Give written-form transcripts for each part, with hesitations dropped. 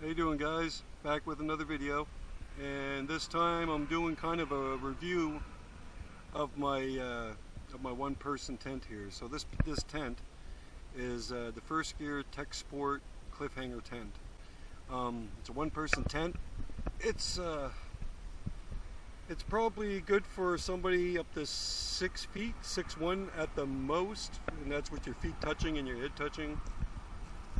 How you doing, guys? Back with another video, and this time I'm doing kind of a review of my one-person tent here. So this tent is the first Gear Texsport Cliff Hanger tent. It's a one-person tent. It's probably good for somebody up to 6 feet, 6'1" at the most, and that's with your feet touching and your head touching.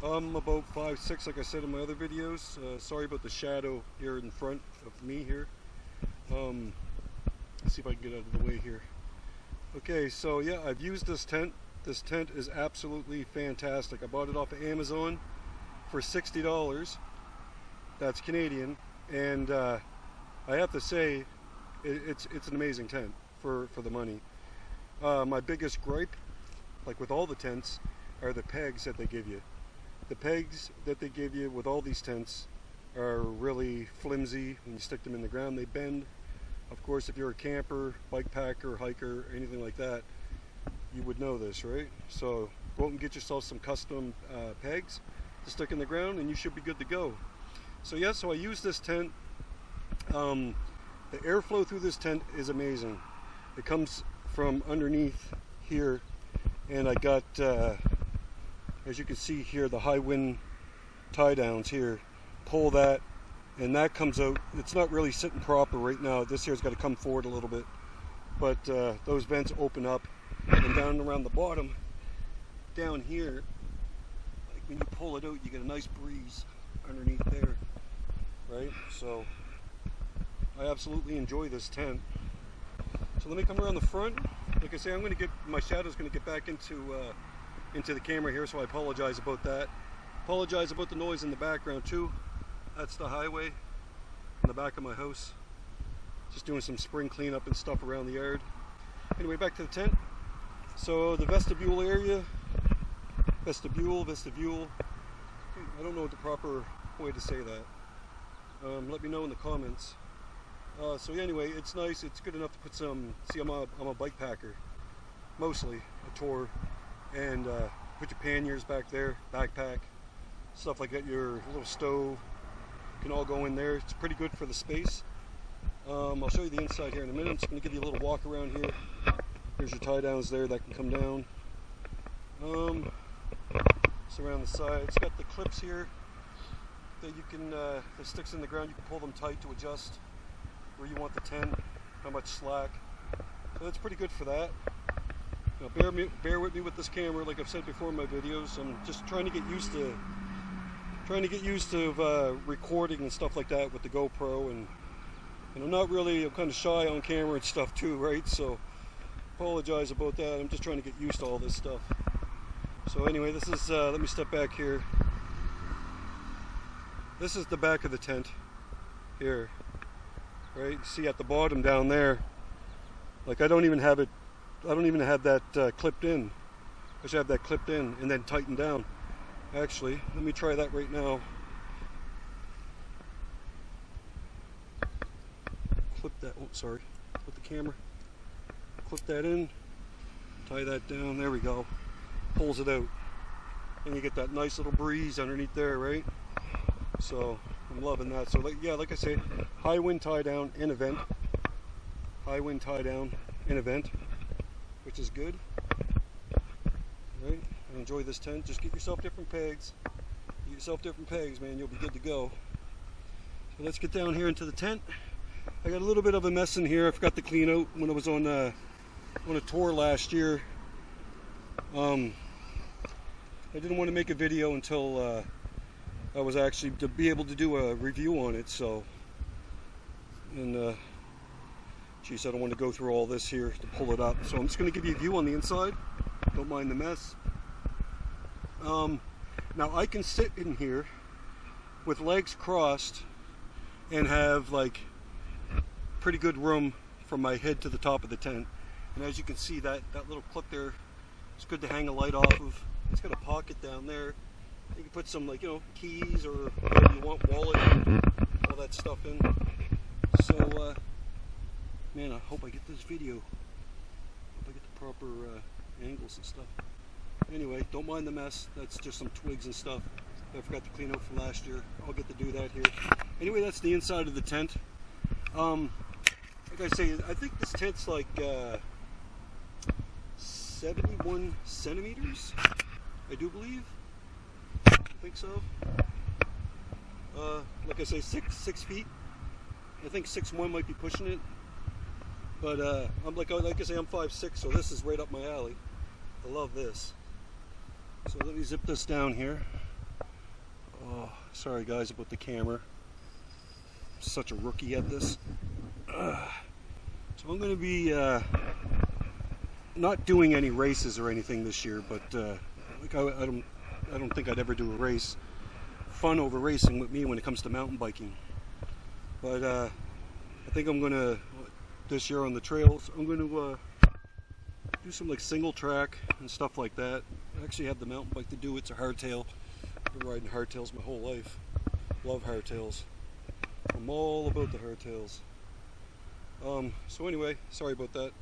About 5'6", like I said in my other videos. Sorry about the shadow here in front of me here. Let's see if I can get out of the way here. Okay, so yeah, I've used this tent. This tent is absolutely fantastic. I bought it off of Amazon for $60. That's Canadian, and I have to say, it's an amazing tent for the money. My biggest gripe, like with all the tents, are the pegs that they give you. The pegs that they give you with all these tents are really flimsy. When you stick them in the ground, they bend. Of course, if you're a camper, bike packer, hiker, anything like that, you would know this, right? So go out and get yourself some custom pegs to stick in the ground, and you should be good to go. So yeah, so I use this tent. The airflow through this tent is amazing. It comes from underneath here, and I got as you can see here, the high wind tie downs here. Pull that, and that comes out. It's not really sitting proper right now. This here's got to come forward a little bit, but those vents open up, and down around the bottom, down here, like when you pull it out, you get a nice breeze underneath there, right? So I absolutely enjoy this tent. So let me come around the front. Like I say, my shadow's going to get back into the camera here, so I apologize about that. Apologize about the noise in the background too. That's the highway in the back of my house. Just doing some spring cleanup and stuff around the yard. Anyway, back to the tent. So the vestibule area, vestibule. I don't know the proper way to say that. Let me know in the comments. So anyway, it's nice. It's good enough to put some. See, I'm a bike packer, mostly a tour. And put your panniers back there, backpack, stuff like that, your little stove, can all go in there. It's pretty good for the space. I'll show you the inside here in a minute. I'm just going to give you a little walk around here. Here's your tie downs there that can come down. So around the side, it's got the clips here that you can, the sticks in the ground, you can pull them tight to adjust where you want the tent, how much slack. So that's pretty good for that. Now bear with me with this camera, like I've said before in my videos. I'm just trying to get used to recording and stuff like that with the GoPro, and I'm kind of shy on camera and stuff too, right? So apologize about that. I'm just trying to get used to all this stuff. So anyway, this is let me step back here. This is the back of the tent here, right? See at the bottom down there, like I don't even have that clipped in. I should have that clipped in and then tightened down. Actually, let me try that right now. Clip that, oh sorry, with the camera. Clip that in, tie that down, there we go. Pulls it out. And you get that nice little breeze underneath there, right? So, I'm loving that. So like I say, high wind tie down in a vent. High wind tie down in a vent, which is good, right? I enjoy this tent. Just get yourself different pegs. Get yourself different pegs, man. You'll be good to go. So let's get down here into the tent. I got a little bit of a mess in here. I forgot to clean out when I was on a tour last year. I didn't want to make a video until I was actually to be able to do a review on it. So, and geez, I don't want to go through all this here to pull it up. So I'm just going to give you a view on the inside. Don't mind the mess. Now I can sit in here with legs crossed and have like pretty good room from my head to the top of the tent. And as you can see, that little clip there, it's good to hang a light off of. It's got a pocket down there. You can put some, like, you know, keys or whatever you want, wallet, all that stuff in. So man, I hope I get this video. Hope I get the proper angles and stuff. Anyway, don't mind the mess. That's just some twigs and stuff. I forgot to clean out from last year. I'll get to do that here. Anyway, that's the inside of the tent. Like I say, I think this tent's like 71 centimeters, I do believe. I think so. Like I say, six feet. I think 6'1" might be pushing it. But I'm like I say, I'm 5'6", so this is right up my alley. I love this. So let me zip this down here. Oh, sorry guys about the camera. I'm such a rookie at this. So I'm going to be not doing any races or anything this year, but like I don't think I'd ever do a race. Fun over racing with me when it comes to mountain biking. But I think I'm going to, this year on the trails, I'm going to do some like single track and stuff like that. I actually have the mountain bike to do. It's a hardtail. I've been riding hardtails my whole life. Love hardtails. I'm all about the hardtails. So anyway, sorry about that.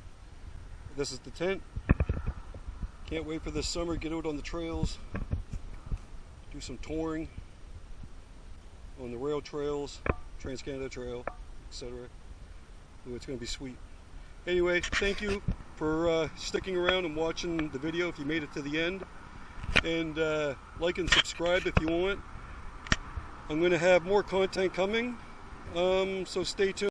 This is the tent. Can't wait for this summer. Get out on the trails. Do some touring on the rail trails, Trans-Canada Trail, etc. It's going to be sweet. Anyway, thank you for sticking around and watching the video if you made it to the end. And like and subscribe if you want. I'm going to have more content coming, so stay tuned.